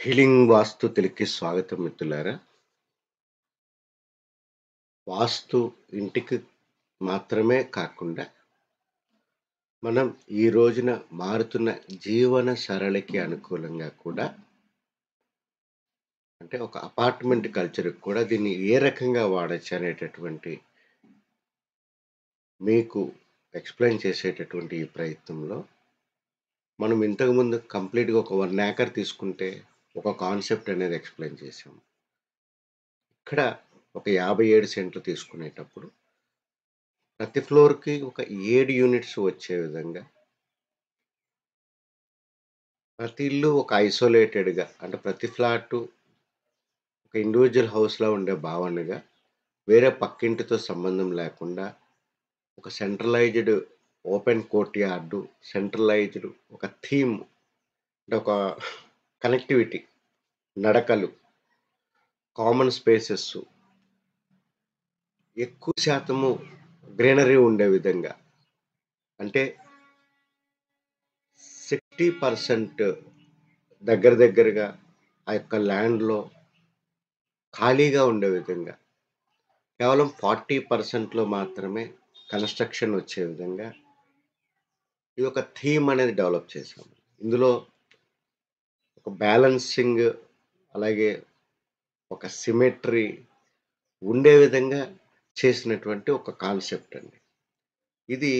Healing వాస్తు తెలుగుకి స్వాగతం మిత్రులారా. వాస్తు ఇంటికి మాత్రమే కాకుండా, మనం ఈ రోజున మారుతున్న జీవన సరళికి అనుకూలంగా కూడా అంటే ఒక అపార్ట్మెంట్ కల్చర్‌కి కూడా దీన్ని ఏ రకంగా వాడొచ్చు అనేటటువంటి మీకు ఎక్స్‌ప్లెయిన్ చేసేటటువంటి ఈ ప్రయత్నంలో, మనం ఇంతకుముందు కంప్లీట్‌గా ఒక 1 ఏకర్ తీసుకుంటే ఒక కాన్సెప్ట్ అనేది ఎక్స్‌ప్లెయిన్ చేశాం. ఇక్కడ ఒక 57 సెంట్లు తీసుకునేటప్పుడు ప్రతి ఫ్లోర్‌కి ఒక 7 యూనిట్స్ వచ్చే విధంగా, ప్రతి ఇల్లు ఒక ఐసోలేటెడ్‌గా అంటే ప్రతి ఫ్లాటు ఒక ఇండివిడ్యువల్ హౌస్‌లా ఉండే భావనగా, వేరే పక్కింటితో సంబంధం లేకుండా ఒక సెంట్రలైజ్డ్ ఓపెన్ కోర్ట్‌యార్డ్, సెంట్రలైజ్డ్ ఒక థీమ్ అంటే ఒక కనెక్టివిటీ, నడకలు, కామన్ స్పేసెస్ ఎక్కువ శాతము గ్రీనరీ ఉండే విధంగా. అంటే 60% దగ్గరగా ఆ యొక్క ల్యాండ్‌లో ఖాళీగా ఉండే విధంగా, కేవలం 40%లో మాత్రమే కన్‌స్ట్రక్షన్ వచ్చే విధంగా ఇది ఒక థీమ్ అనేది డెవలప్ చేశాము. ఇందులో ఒక బ్యాలెన్సింగ్, అలాగే ఒక సిమెట్రీ ఉండే విధంగా చేసినటువంటి ఒక కాన్సెప్ట్ అండి. ఇది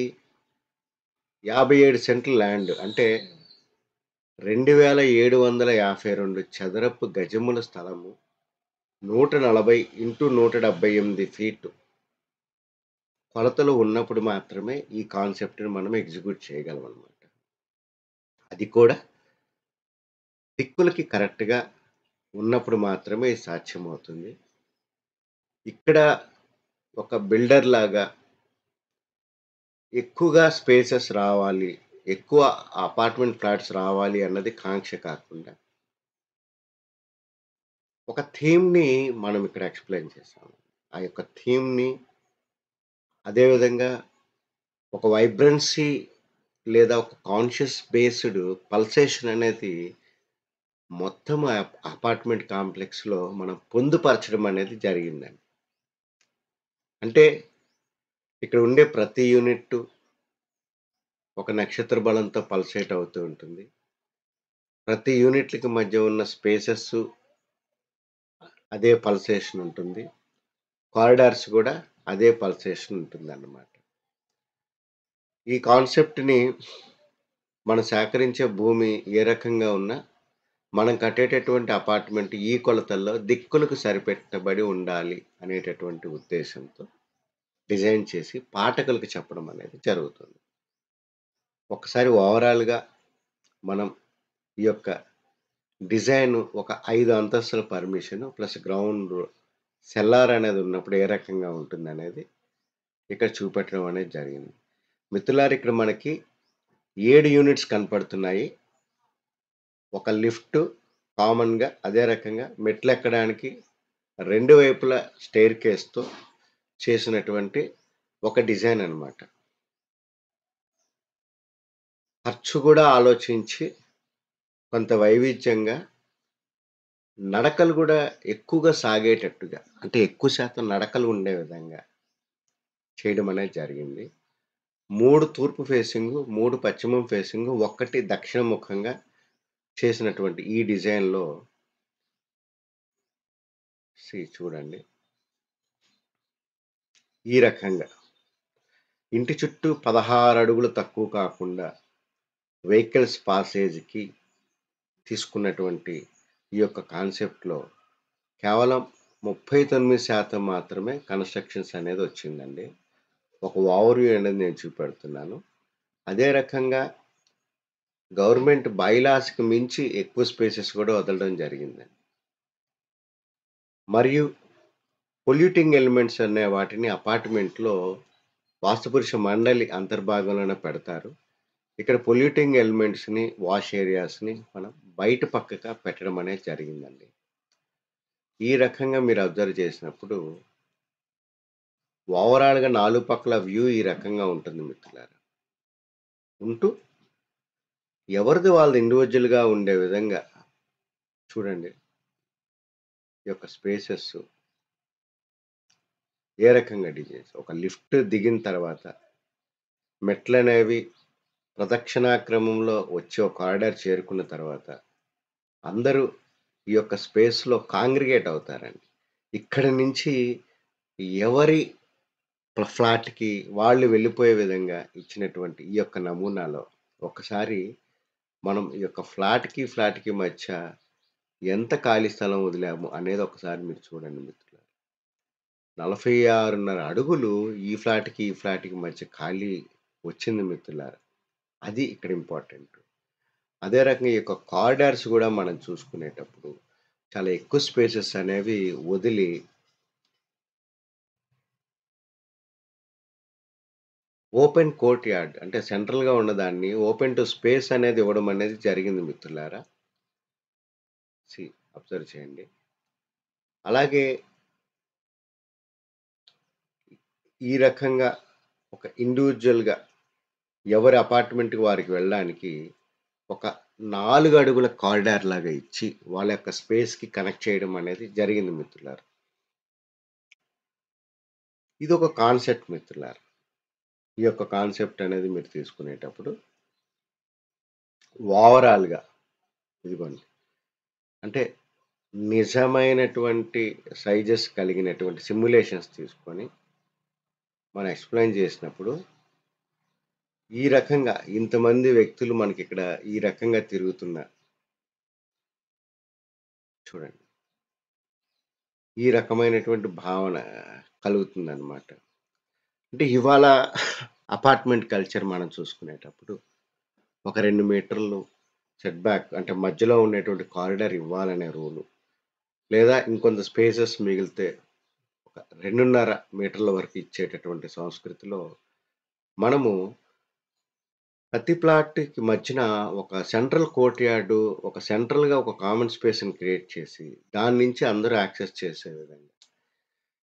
57 సెంట్ల ల్యాండ్ అంటే 2752 చదరపు గజముల స్థలము, 140 ఇంటూ 178 ఫీట్ కొలతలు ఉన్నప్పుడు మాత్రమే ఈ కాన్సెప్ట్‌ని మనం ఎగ్జిక్యూట్ చేయగలమనమాట. అది కూడా దిక్కులకి కరెక్ట్‌గా ఉన్నప్పుడు మాత్రమే ఇది సాధ్యమవుతుంది. ఇక్కడ ఒక బిల్డర్ లాగా ఎక్కువగా స్పేసెస్ రావాలి, ఎక్కువ అపార్ట్మెంట్ ఫ్లాట్స్ రావాలి అన్నది కాంక్ష కాకుండా, ఒక థీమ్‌ని మనం ఇక్కడ ఎక్స్‌ప్లెయిన్ చేశాము. ఆ యొక్క థీమ్‌ని అదే విధంగా ఒక వైబ్రెన్సీ లేదా ఒక కాన్షియస్ బేస్డ్ పల్సేషన్ అనేది మొత్తం అపార్ట్మెంట్ కాంప్లెక్స్‌లో మనం పొందుపరచడం అనేది జరిగిందండి. అంటే ఇక్కడ ఉండే ప్రతి యూనిట్టు ఒక నక్షత్ర బలంతో పల్సేట్ అవుతూ ఉంటుంది. ప్రతి యూనిట్‌లకి మధ్య ఉన్న స్పేసెస్ అదే పల్సేషన్ ఉంటుంది. కారిడార్స్ గూడా అదే పల్సేషన్ ఉంటుందన్నమాట. ఈ కాన్సెప్ట్‌ని మనం సేకరించే భూమి ఏ రకంగా ఉన్నా, మనం కట్టేటటువంటి అపార్ట్మెంట్ ఈ కొలతల్లో దిక్కులకు సరిపెట్టబడి ఉండాలి అనేటటువంటి ఉద్దేశంతో డిజైన్ చేసి పాఠకులకు చెప్పడం అనేది జరుగుతుంది. ఒకసారి ఓవరాల్‌గా మనం ఈ యొక్క డిజైన్ ఒక 5 అంతస్తుల పర్మిషన్ ప్లస్ గ్రౌండ్ సెల్లార్ అనేది ఉన్నప్పుడు ఏ రకంగా ఉంటుందనేది ఇక్కడ చూపెట్టడం అనేది జరిగింది. మిత్రులారా, ఇక్కడ మనకి 7 యూనిట్స్ కనపడుతున్నాయి. ఒక లిఫ్ట్ కామన్‌గా, అదే రకంగా మెట్లెక్కడానికి 2 వైపులా స్టెయిర్‌కేస్‌తో చేసినటువంటి ఒక డిజైన్ అన్నమాట. ఖర్చు గూడా ఆలోచించి కొంత వైవిధ్యంగా, నడకలు గూడా ఎక్కువగా సాగేటట్టుగా, అంటే ఎక్కువ శాతం నడకలు ఉండే విధంగా చేయడం అనేది జరిగింది. 3 తూర్పు ఫేసింగు, 3 పశ్చిమం ఫేసింగు, 1 దక్షిణ ముఖంగా చేసినటువంటి ఈ డిజైన్‌లో చూడండి. ఈ రకంగా ఇంటి చుట్టూ 16 అడుగులు తక్కువ కాకుండా వెహికల్స్ పాసేజ్‌కి తీసుకున్నటువంటి ఈ యొక్క కాన్సెప్ట్‌లో కేవలం 39% మాత్రమే కన్‌స్ట్రక్షన్స్ అనేది వచ్చిందండి. ఒక ఓవర్‌వ్యూ అనేది నేను చూపెడుతున్నాను. అదే రకంగా గవర్నమెంట్ బైలాస్‌కి మించి ఎక్కువ స్పేసెస్ కూడా వదలడం జరిగిందండి. మరియు పొల్యూటింగ్ ఎలిమెంట్స్ అనే వాటిని అపార్ట్మెంట్‌లో వాస్తుపురుష మండలి అంతర్భాగంలోనే పెడతారు. ఇక్కడ పొల్యూటింగ్ ఎలిమెంట్స్‌ని, వాష్ ఏరియాస్‌ని మనం బయట పక్కగా పెట్టడం అనేది జరిగిందండి. ఈ రకంగా మీరు అబ్జర్వ్ చేసినప్పుడు ఓవరాల్‌గా 4 పక్కల వ్యూ ఈ రకంగా ఉంటుంది మిత్రులారా. ఉంటూ ఎవరిది వాళ్ళు ఇండివిడ్యుయల్‌గా ఉండే విధంగా చూడండి. ఈ యొక్క స్పేసెస్ ఏ రకంగా డిజైన్స్ ఒక లిఫ్ట్ దిగిన తర్వాత మెట్లనేవి ప్రదక్షిణా క్రమంలో వచ్చి ఒక కారిడార్ చేరుకున్న తర్వాత అందరూ ఈ యొక్క స్పేస్‌లో కాంగ్రిగేట్ అవుతారండి. ఇక్కడి నుంచి ఎవరి ఫ్లాట్‌కి వాళ్ళు వెళ్ళిపోయే విధంగా ఇచ్చినటువంటి ఈ యొక్క నమూనాలో ఒకసారి మనం ఈ యొక్క ఫ్లాట్‌కి మధ్య ఎంత ఖాళీ స్థలం వదిలాము అనేది ఒకసారి మీరు చూడండి మిత్రులారా. 46.5 అడుగులు ఈ ఫ్లాట్‌కి మధ్య ఖాళీ వచ్చింది మిత్రులారా. అది ఇక్కడ ఇంపార్టెంట్. అదే రకంగా ఈ యొక్క కారిడార్స్ గూడా మనం చూసుకునేటప్పుడు చాలా ఎక్కువ స్పేసెస్ అనేవి వదిలి ఓపెన్ కోర్ట్ యార్డ్ అంటే సెంట్రల్‌గా ఉన్నదాన్ని ఓపెన్ టు స్పేస్ అనేది ఇవ్వడం అనేది జరిగింది మిత్రులారా. అబ్జర్వ్ చేయండి. అలాగే ఈ రకంగా ఒక ఇండివిడ్యువల్‌గా ఎవరి అపార్ట్‌మెంట్‌కి వారికి వెళ్ళడానికి ఒక 4 అడుగుల కారిడార్ లాగా ఇచ్చి వాళ్ళ యొక్క స్పేస్‌కి కనెక్ట్ చేయడం అనేది జరిగింది మిత్రులారా. ఇదొక కాన్సెప్ట్ మిత్రులారా. ఈ యొక్క కాన్సెప్ట్ అనేది మీరు తీసుకునేటప్పుడు ఓవరాల్‌గా ఇదిగోండి. అంటే నిజమైనటువంటి సైజెస్ కలిగినటువంటి సిమ్యులేషన్స్ తీసుకొని మనం ఎక్స్‌ప్లెయిన్ చేసినప్పుడు ఈ రకంగా ఇంతమంది వ్యక్తులు మనకిక్కడ ఈ రకంగా తిరుగుతున్న చూడండి. ఈ రకమైనటువంటి భావన కలుగుతుందనమాట. అంటే ఇవాళ అపార్ట్‌మెంట్ కల్చర్ మనం చూసుకునేటప్పుడు ఒక 2 మీటర్లు సెట్ బ్యాక్ అంటే మధ్యలో ఉండేటువంటి కారిడార్ ఇవ్వాలనే రూలు. లేదా ఇంకొంత స్పేసెస్ మిగిలితే ఒక 2.5 మీటర్ల వరకు ఇచ్చేటటువంటి సంస్కృతిలో మనము ప్రతి ప్లాట్‌కి మధ్యన ఒక సెంట్రల్ కోర్ట్‌యార్డు, ఒక సెంట్రల్‌గా ఒక కామన్ స్పేస్‌ని క్రియేట్ చేసి, దాని నుంచి అందరూ యాక్సెస్ చేసే విధంగా.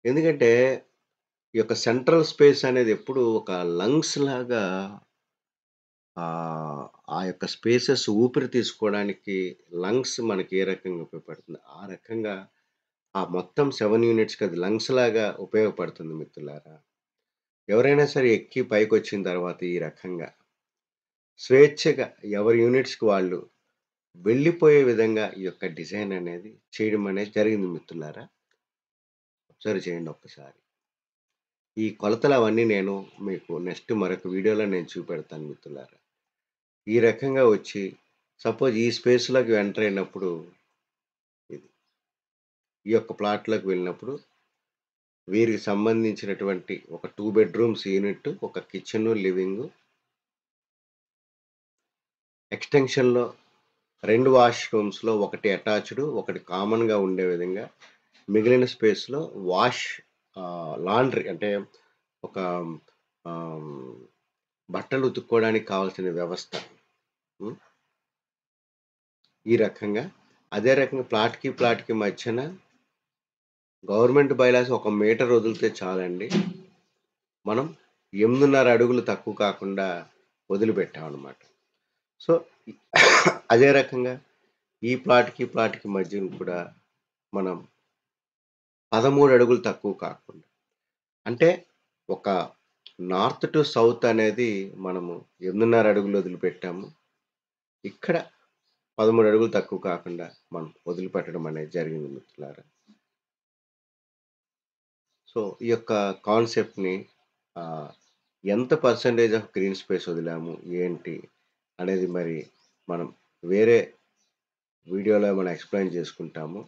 ఎందుకంటే, ఈ యొక్క సెంట్రల్ స్పేస్ అనేది ఎప్పుడూ ఒక లంగ్స్ లాగా ఆ యొక్క స్పేసెస్ ఊపిరి తీసుకోవడానికి లంగ్స్ మనకి ఏ రకంగా ఉపయోగపడుతుందో, ఆ రకంగా ఆ మొత్తం 7 యూనిట్స్‌కి అది లంగ్స్ లాగా ఉపయోగపడుతుంది మిత్రులారా. ఎవరైనా సరే ఎక్కి పైకొచ్చిన తర్వాత ఈ రకంగా స్వేచ్ఛగా ఎవరి యూనిట్స్‌కి వాళ్ళు వెళ్ళిపోయే విధంగా ఈ యొక్క డిజైన్ అనేది చేయడం అనేది జరిగింది మిత్రులారా. అబ్జర్వ్ చేయండి ఒక్కసారి. ఈ కొలతలవన్నీ నేను మీకు నెక్స్ట్ మరొక వీడియోలో నేను చూపెడతాను మిత్రులారా. ఈ రకంగా వచ్చి సపోజ్ ఈ స్పేస్‌లోకి ఎంటర్ అయినప్పుడు ఇది. ఈ యొక్క ప్లాట్‌లోకి వెళ్ళినప్పుడు వీరికి సంబంధించినటువంటి ఒక 2 బెడ్‌రూమ్స్ యూనిట్, ఒక కిచెను, లివింగు, ఎక్స్‌టెన్షన్‌లో 2 వాష్ రూమ్స్‌లో ఒకటి అటాచ్‌డు, ఒకటి కామన్‌గా ఉండే విధంగా మిగిలిన స్పేస్‌లో లాండ్రీ అంటే ఒక ఆహ్, బట్టలు ఉతుక్కోవడానికి కావాల్సిన వ్యవస్థ. హ్మ్. ఈ రకంగా. అదే రకంగా ప్లాట్‌కి మధ్యన గవర్నమెంట్ బైలాస్ ఒక మీటర్ వదిలితే చాలండి. మనం 8.5 అడుగులు తక్కువ కాకుండా వదిలిపెట్టామనమాట. సో, అదే రకంగా ఈ ప్లాట్‌కి మధ్యన కూడా మనం 13 అడుగులు తక్కువ కాకుండా అంటే ఒక నార్త్ టు సౌత్ అనేది మనము 8.5 అడుగులు వదిలిపెట్టాము. ఇక్కడ 13 అడుగులు తక్కువ కాకుండా మనం వదిలిపెట్టడం అనేది జరిగింది మిత్రులారా. సో, ఈ యొక్క కాన్సెప్ట్‌ని ఆహ్, ఎంత పర్సెంటేజ్ ఆఫ్ గ్రీన్ స్పేస్ వదిలాము, ఏంటి అనేది మరి మనం వేరే వీడియోలో మనం ఎక్స్‌ప్లెయిన్ చేసుకుంటాము.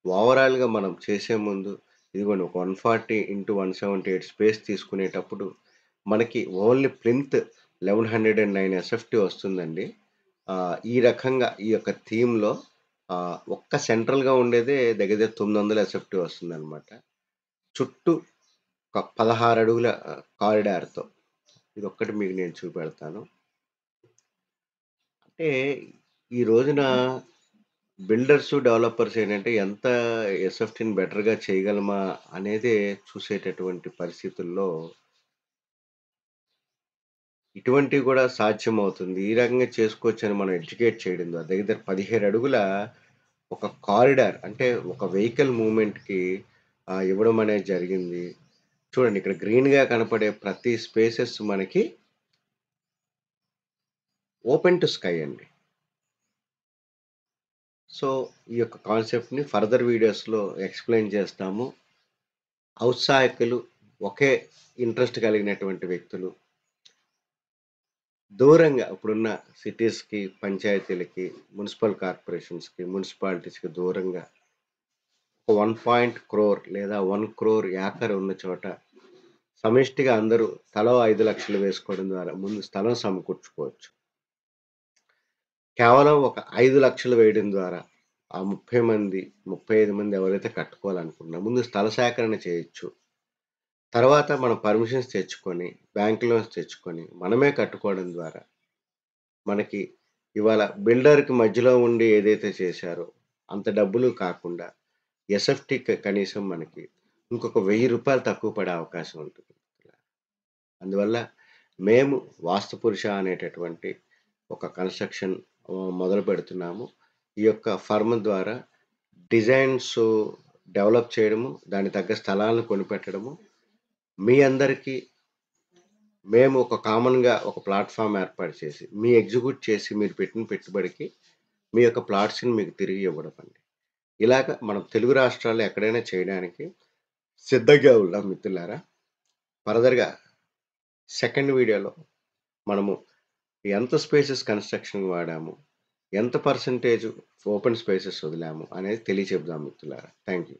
ఓవరాల్‌గా మనం చేసే ముందు ఇదిగోండి ఒక 140 ఇంటూ 178 స్పేస్ తీసుకునేటప్పుడు మనకి ఓన్లీ ప్లింత్ 1109 ఎస్ఎఫ్‌టీ వస్తుందండి. ఈ రకంగా ఈ యొక్క థీమ్‌లో ఒక్క సెంట్రల్‌గా ఉండేదే దగ్గర దగ్గర 900 ఎస్ఎఫ్‌టీ వస్తుందనమాట. చుట్టూ ఒక 16 అడుగుల కారిడార్‌తో. ఇదొక్కటి మీకు నేను చూపెడతాను. అంటే ఈ రోజున బిల్డర్స్, డెవలపర్స్ ఏంటంటే ఎంత ఎస్ఎఫ్టీని బెటర్‌గా చేయగలమా అనేదే చూసేటటువంటి పరిస్థితుల్లో ఇటువంటివి కూడా సాధ్యమవుతుంది. ఈ రకంగా చేసుకోవచ్చని మనం ఎడ్యుకేట్ చేయడం ద్వారా దగ్గర దగ్గర 17 అడుగుల ఒక కారిడార్ అంటే ఒక వెహికల్ మూవ్‌మెంట్‌కి ఇవ్వడం అనేది జరిగింది. చూడండి ఇక్కడ గ్రీన్‌గా కనపడే ప్రతి స్పేసెస్ మనకి ఓపెన్ టు స్కై అండి. సో, ఈ యొక్క కాన్సెప్ట్‌ని ఫర్దర్ వీడియోస్‌లో ఎక్స్‌ప్లెయిన్ చేస్తాము. ఔత్సాహికులు, ఒకే ఇంట్రెస్ట్ కలిగినటువంటి వ్యక్తులు దూరంగా ఇప్పుడున్న సిటీస్‌కి, పంచాయతీలకి, మున్సిపల్ కార్పొరేషన్స్‌కి, మున్సిపాలిటీస్‌కి దూరంగా ఒక 1,00,00,000 లేదా 1,00,00,000 ఏకర్ ఉన్న చోట సమిష్టిగా అందరూ తలో 5,00,000 వేసుకోవడం ద్వారా ముందు స్థలం సమకూర్చుకోవచ్చు. కేవలం ఒక 5,00,000 వేయడం ద్వారా ఆ 30 మంది, 35 మంది ఎవరైతే కట్టుకోవాలనుకుంటున్నారో ముందు స్థల సేకరణ చేయొచ్చు. తర్వాత మనం పర్మిషన్స్ తెచ్చుకొని, బ్యాంక్ లోన్స్ తెచ్చుకొని, మనమే కట్టుకోవడం ద్వారా మనకి ఇవాళ బిల్డర్‌కి మధ్యలో ఉండి ఏదైతే చేశారో అంత డబ్బులు కాకుండా ఎస్ఎఫ్‌టి కనీసం మనకి ఇంకొక రూ. 1000 తక్కువ పడే అవకాశం ఉంటుంది. అందువల్ల మేము వాస్తుపురుష అనేటటువంటి ఒక కన్‌స్ట్రక్షన్ మొదలుపెడుతున్నాము. ఈ యొక్క ఫర్మ్ ద్వారా డిజైన్స్ డెవలప్ చేయడము, దానికి తగ్గ స్థలాలను కొనిపెట్టడము, మీ అందరికీ మేము ఒక కామన్‌గా ఒక ప్లాట్‌ఫార్మ్ ఏర్పాటు చేసి, ఎగ్జిక్యూట్ చేసి మీరు పెట్టిన పెట్టుబడికి మీ యొక్క ప్లాట్స్‌ని మీకు తిరిగి ఇవ్వడం అండి. ఇలాగ మనం తెలుగు రాష్ట్రాల్లో ఎక్కడైనా చేయడానికి సిద్ధంగా ఉన్నాం మిత్రులారా. ఫర్దర్‌గా సెకండ్ వీడియోలో మనము ఎంత స్పేసెస్ కన్‌స్ట్రక్షన్‌కి వాడాము, ఎంత పర్సెంటేజ్ ఓపెన్ స్పేసెస్ వదిలాము అనేది తెలియచెప్దాం మిత్రులారా. Thank you.